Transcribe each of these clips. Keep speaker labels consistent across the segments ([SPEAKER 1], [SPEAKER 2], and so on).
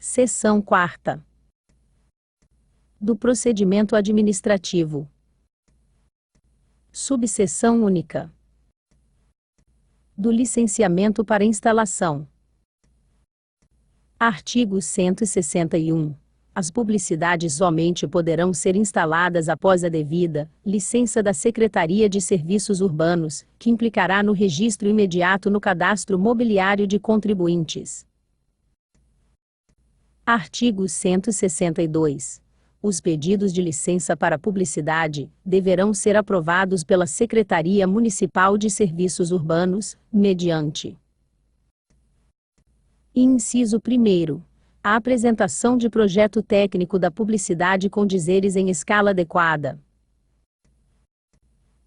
[SPEAKER 1] Seção 4ª. Do procedimento administrativo. Subseção única. Do licenciamento para instalação. Artigo 161. As publicidades somente poderão ser instaladas após a devida licença da Secretaria de Serviços Urbanos, que implicará no registro imediato no Cadastro Mobiliário de Contribuintes. Artigo 162. Os pedidos de licença para publicidade deverão ser aprovados pela Secretaria Municipal de Serviços Urbanos, mediante: inciso 1º. A apresentação de projeto técnico da publicidade com dizeres em escala adequada.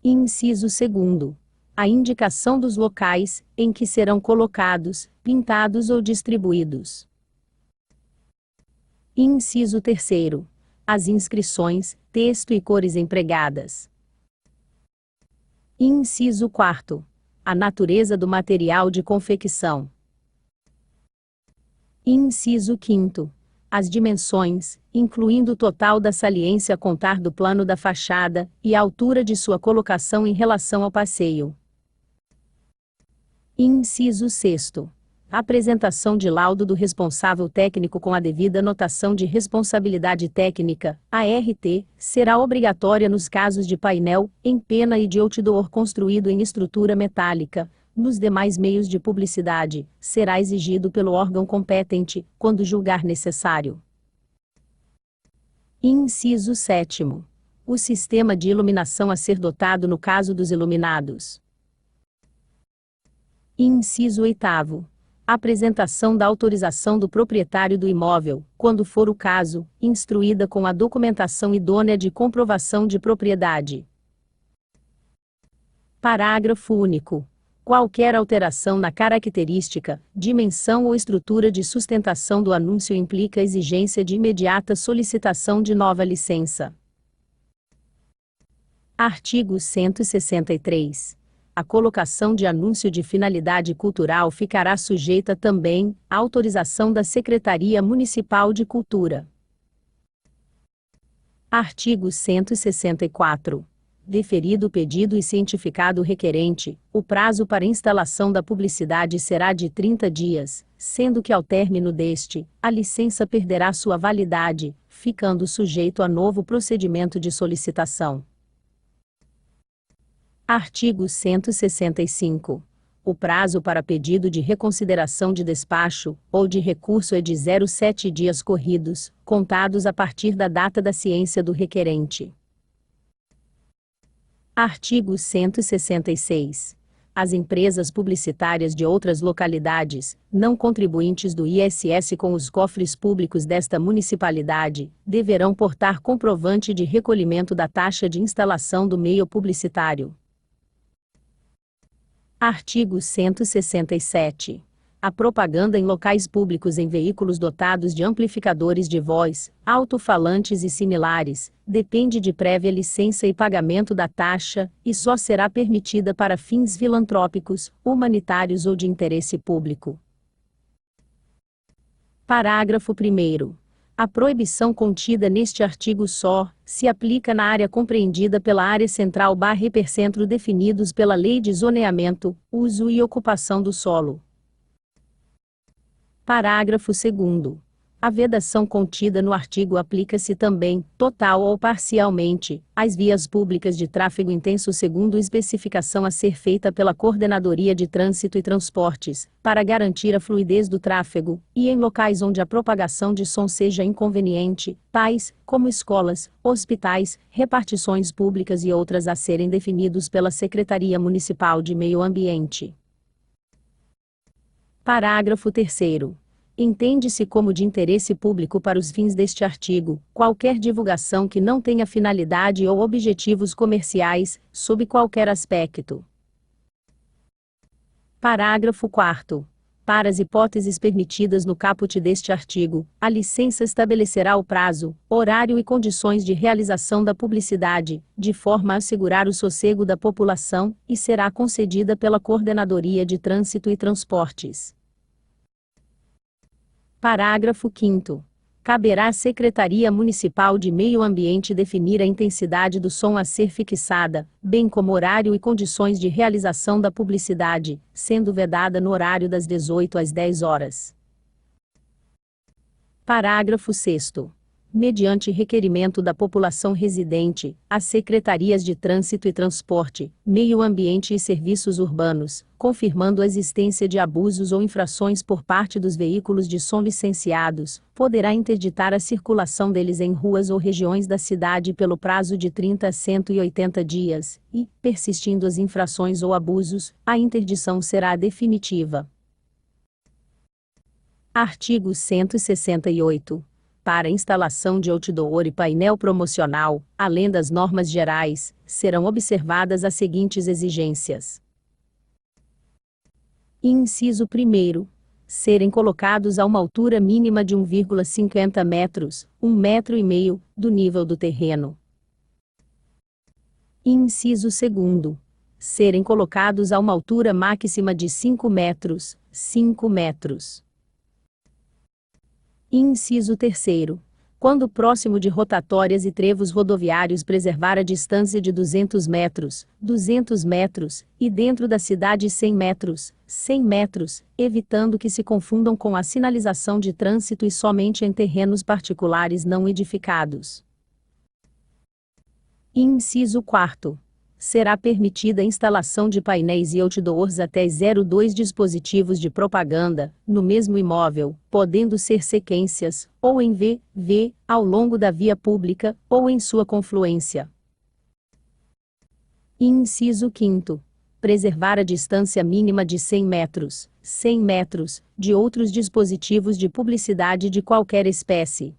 [SPEAKER 1] Inciso 2º. A indicação dos locais em que serão colocados, pintados ou distribuídos. Inciso 3º. As inscrições, texto e cores empregadas. Inciso 4º. A natureza do material de confecção. Inciso 5º. As dimensões, incluindo o total da saliência a contar do plano da fachada, e a altura de sua colocação em relação ao passeio. Inciso 6º. Apresentação de laudo do responsável técnico com a devida notação de responsabilidade técnica, ART, será obrigatória nos casos de painel, em pena e de outdoor construído em estrutura metálica. Nos demais meios de publicidade, será exigido pelo órgão competente, quando julgar necessário. Inciso 7º. O sistema de iluminação a ser dotado no caso dos iluminados. Inciso 8º. Apresentação da autorização do proprietário do imóvel, quando for o caso, instruída com a documentação idônea de comprovação de propriedade. Parágrafo único. Qualquer alteração na característica, dimensão ou estrutura de sustentação do anúncio implica a exigência de imediata solicitação de nova licença. Artigo 163. A colocação de anúncio de finalidade cultural ficará sujeita também à autorização da Secretaria Municipal de Cultura. Artigo 164. Deferido o pedido e cientificado o requerente, o prazo para instalação da publicidade será de 30 dias, sendo que ao término deste, a licença perderá sua validade, ficando sujeito a novo procedimento de solicitação. Artigo 165. O prazo para pedido de reconsideração de despacho, ou de recurso é de 07 dias corridos, contados a partir da data da ciência do requerente. Artigo 166. As empresas publicitárias de outras localidades, não contribuintes do ISS com os cofres públicos desta municipalidade, deverão portar comprovante de recolhimento da taxa de instalação do meio publicitário. Artigo 167. A propaganda em locais públicos em veículos dotados de amplificadores de voz, alto-falantes e similares, depende de prévia licença e pagamento da taxa, e só será permitida para fins filantrópicos, humanitários ou de interesse público. Parágrafo 1º. A proibição contida neste artigo só se aplica na área compreendida pela área central/hipercentro definidos pela Lei de Zoneamento, Uso e Ocupação do Solo. Parágrafo 2º. A vedação contida no artigo aplica-se também, total ou parcialmente, às vias públicas de tráfego intenso segundo especificação a ser feita pela Coordenadoria de Trânsito e Transportes, para garantir a fluidez do tráfego, e em locais onde a propagação de som seja inconveniente, tais como escolas, hospitais, repartições públicas e outras a serem definidos pela Secretaria Municipal de Meio Ambiente. Parágrafo 3º. Entende-se como de interesse público para os fins deste artigo, qualquer divulgação que não tenha finalidade ou objetivos comerciais, sob qualquer aspecto. Parágrafo 4º. Para as hipóteses permitidas no caput deste artigo, a licença estabelecerá o prazo, horário e condições de realização da publicidade, de forma a assegurar o sossego da população, e será concedida pela Coordenadoria de Trânsito e Transportes. Parágrafo 5º. Caberá à Secretaria Municipal de Meio Ambiente definir a intensidade do som a ser fixada, bem como horário e condições de realização da publicidade, sendo vedada no horário das 18 às 10 horas. Parágrafo 6º. Mediante requerimento da população residente, as Secretarias de Trânsito e Transporte, Meio Ambiente e Serviços Urbanos, confirmando a existência de abusos ou infrações por parte dos veículos de som licenciados, poderá interditar a circulação deles em ruas ou regiões da cidade pelo prazo de 30 a 180 dias, e, persistindo as infrações ou abusos, a interdição será definitiva. Artigo 168. Para instalação de outdoor e painel promocional, além das normas gerais, serão observadas as seguintes exigências. Inciso 1º. Serem colocados a uma altura mínima de 1,50 metros, 1,5 metro, do nível do terreno. Inciso 2º. Serem colocados a uma altura máxima de 5 metros, 5 metros. Inciso 3º. Quando próximo de rotatórias e trevos rodoviários preservar a distância de 200 metros, 200 metros, e dentro da cidade 100 metros, 100 metros, evitando que se confundam com a sinalização de trânsito e somente em terrenos particulares não edificados. Inciso 4º. Será permitida a instalação de painéis e outdoors até 02 dispositivos de propaganda, no mesmo imóvel, podendo ser sequências, ou em V, ao longo da via pública, ou em sua confluência. Inciso 5º. Preservar a distância mínima de 100 metros, 100 metros, de outros dispositivos de publicidade de qualquer espécie.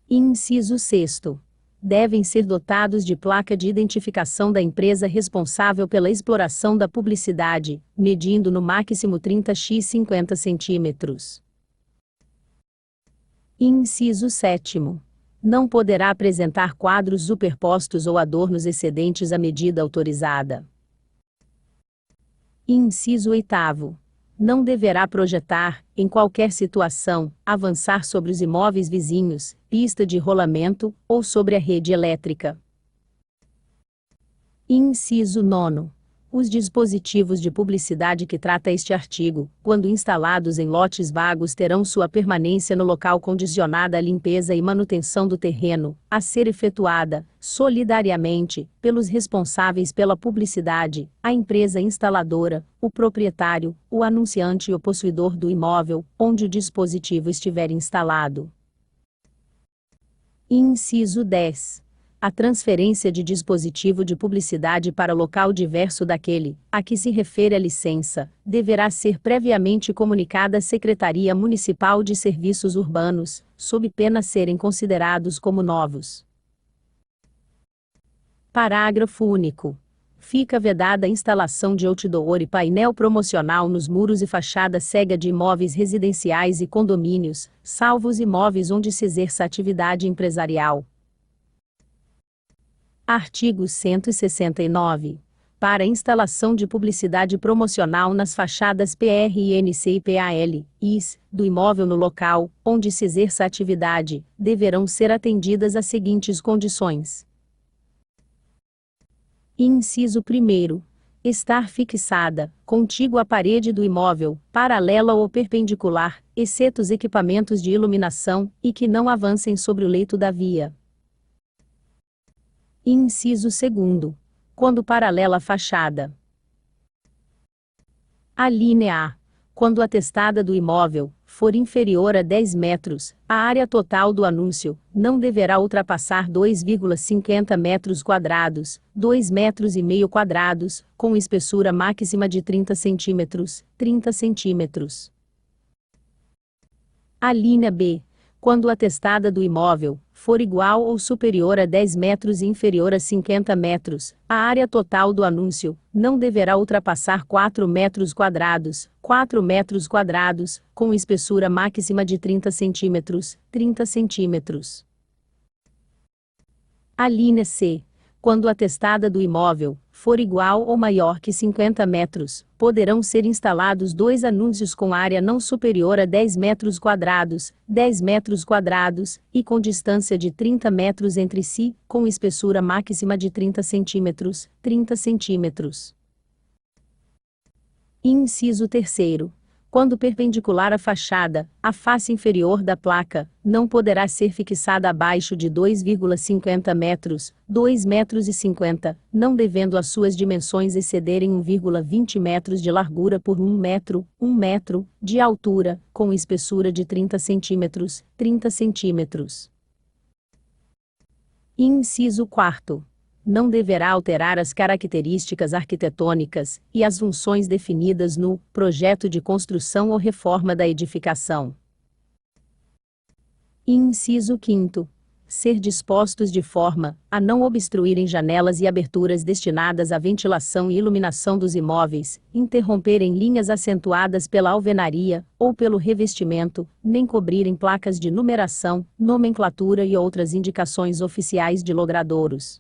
[SPEAKER 1] Inciso 6º. Devem ser dotados de placa de identificação da empresa responsável pela exploração da publicidade, medindo no máximo 30x 50 centímetros. Inciso 7º. Não poderá apresentar quadros superpostos ou adornos excedentes a medida autorizada. Inciso 8º. Não deverá projetar, em qualquer situação, avançar sobre os imóveis vizinhos, pista de rolamento, ou sobre a rede elétrica. Inciso 9º. Os dispositivos de publicidade que trata este artigo, quando instalados em lotes vagos, terão sua permanência no local condicionada à limpeza e manutenção do terreno, a ser efetuada, solidariamente, pelos responsáveis pela publicidade, a empresa instaladora, o proprietário, o anunciante e o possuidor do imóvel, onde o dispositivo estiver instalado. Inciso 10. A transferência de dispositivo de publicidade para local diverso daquele a que se refere a licença, deverá ser previamente comunicada à Secretaria Municipal de Serviços Urbanos, sob pena serem considerados como novos. Parágrafo único. Fica vedada a instalação de outdoor e painel promocional nos muros e fachada cega de imóveis residenciais e condomínios, salvo os imóveis onde se exerça atividade empresarial. Artigo 169. Para a instalação de publicidade promocional nas fachadas PRNC e PAL-IS, do imóvel no local, onde se exerça a atividade, deverão ser atendidas as seguintes condições. Inciso 1º. Estar fixada, contígua à parede do imóvel, paralela ou perpendicular, exceto os equipamentos de iluminação, e que não avancem sobre o leito da via. Inciso 2º. Quando paralela à fachada. Alínea A. Quando a testada do imóvel for inferior a 10 metros, a área total do anúncio não deverá ultrapassar 2,50 metros quadrados, 2,5 metros quadrados, com espessura máxima de 30 centímetros, 30 centímetros. Alínea B. Quando a testada do imóvel for igual ou superior a 10 metros e inferior a 50 metros, a área total do anúncio não deverá ultrapassar 4 metros quadrados, 4 metros quadrados, com espessura máxima de 30 centímetros, 30 centímetros. Alínea C. Quando a testada do imóvel for igual ou maior que 50 metros, poderão ser instalados 2 anúncios com área não superior a 10 metros quadrados, e com distância de 30 metros entre si, com espessura máxima de 30 centímetros. Inciso 3º. Quando perpendicular à fachada, a face inferior da placa não poderá ser fixada abaixo de 2,50 metros, 2,50 metros, não devendo as suas dimensões excederem 1,20 metros de largura por 1 metro de altura, com espessura de 30 centímetros. Inciso 4º. Não deverá alterar as características arquitetônicas e as funções definidas no projeto de construção ou reforma da edificação. Inciso 5º. Ser dispostos de forma a não obstruírem janelas e aberturas destinadas à ventilação e iluminação dos imóveis, interromperem linhas acentuadas pela alvenaria ou pelo revestimento, nem cobrirem placas de numeração, nomenclatura e outras indicações oficiais de logradouros.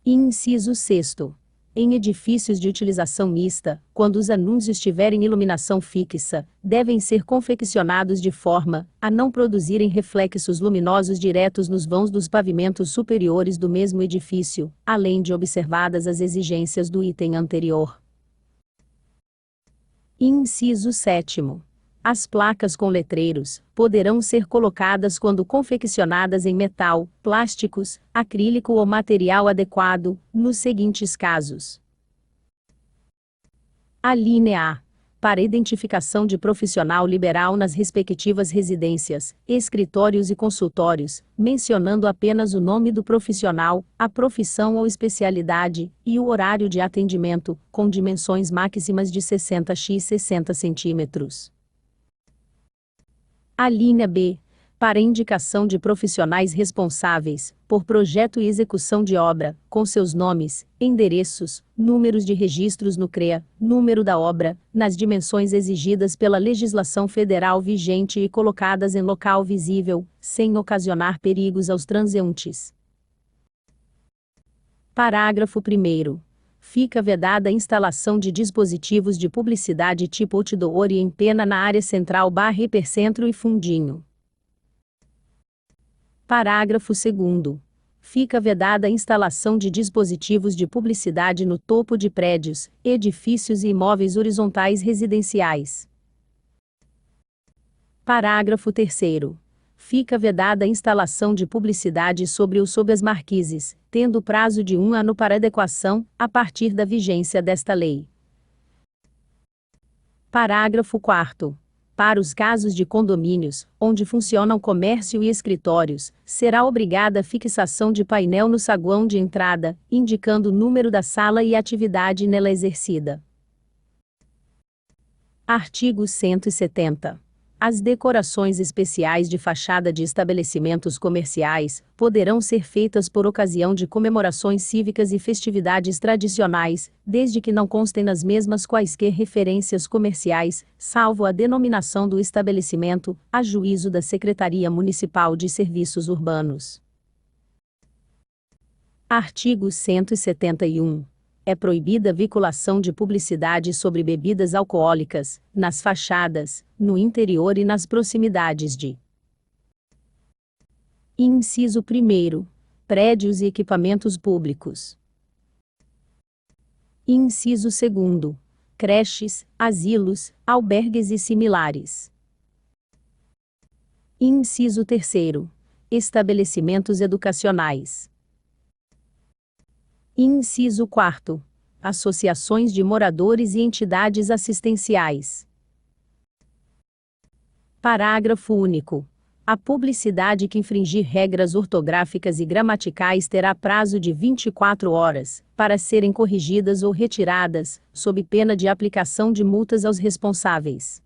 [SPEAKER 1] Inciso 6º. Em edifícios de utilização mista, quando os anúncios tiverem iluminação fixa, devem ser confeccionados de forma a não produzirem reflexos luminosos diretos nos vãos dos pavimentos superiores do mesmo edifício, além de observadas as exigências do item anterior. Inciso 7º. As placas com letreiros poderão ser colocadas quando confeccionadas em metal, plásticos, acrílico ou material adequado, nos seguintes casos. Alínea A. Para identificação de profissional liberal nas respectivas residências, escritórios e consultórios, mencionando apenas o nome do profissional, a profissão ou especialidade, e o horário de atendimento, com dimensões máximas de 60x 60 centímetros. A linha B, para indicação de profissionais responsáveis por projeto e execução de obra, com seus nomes, endereços, números de registros no CREA, número da obra, nas dimensões exigidas pela legislação federal vigente e colocadas em local visível, sem ocasionar perigos aos transeuntes. Parágrafo 1º. Fica vedada a instalação de dispositivos de publicidade tipo outdoor e em pena na área central / hipercentro e fundinho. Parágrafo 2º. Fica vedada a instalação de dispositivos de publicidade no topo de prédios, edifícios e imóveis horizontais residenciais. Parágrafo 3º. Fica vedada a instalação de publicidade sob as marquises, tendo prazo de 1 ano para adequação, a partir da vigência desta lei. Parágrafo 4º. Para os casos de condomínios, onde funcionam comércio e escritórios, será obrigada a fixação de painel no saguão de entrada, indicando o número da sala e a atividade nela exercida. Artigo 170. As decorações especiais de fachada de estabelecimentos comerciais poderão ser feitas por ocasião de comemorações cívicas e festividades tradicionais, desde que não constem nas mesmas quaisquer referências comerciais, salvo a denominação do estabelecimento, a juízo da Secretaria Municipal de Serviços Urbanos. Artigo 171. É proibida a vinculação de publicidade sobre bebidas alcoólicas, nas fachadas, no interior e nas proximidades de. Inciso 1º. Prédios e equipamentos públicos. Inciso 2º. Creches, asilos, albergues e similares. Inciso 3º. Estabelecimentos educacionais. Inciso 4º. Associações de moradores e entidades assistenciais. Parágrafo único. A publicidade que infringir regras ortográficas e gramaticais terá prazo de 24 horas, para serem corrigidas ou retiradas, sob pena de aplicação de multas aos responsáveis.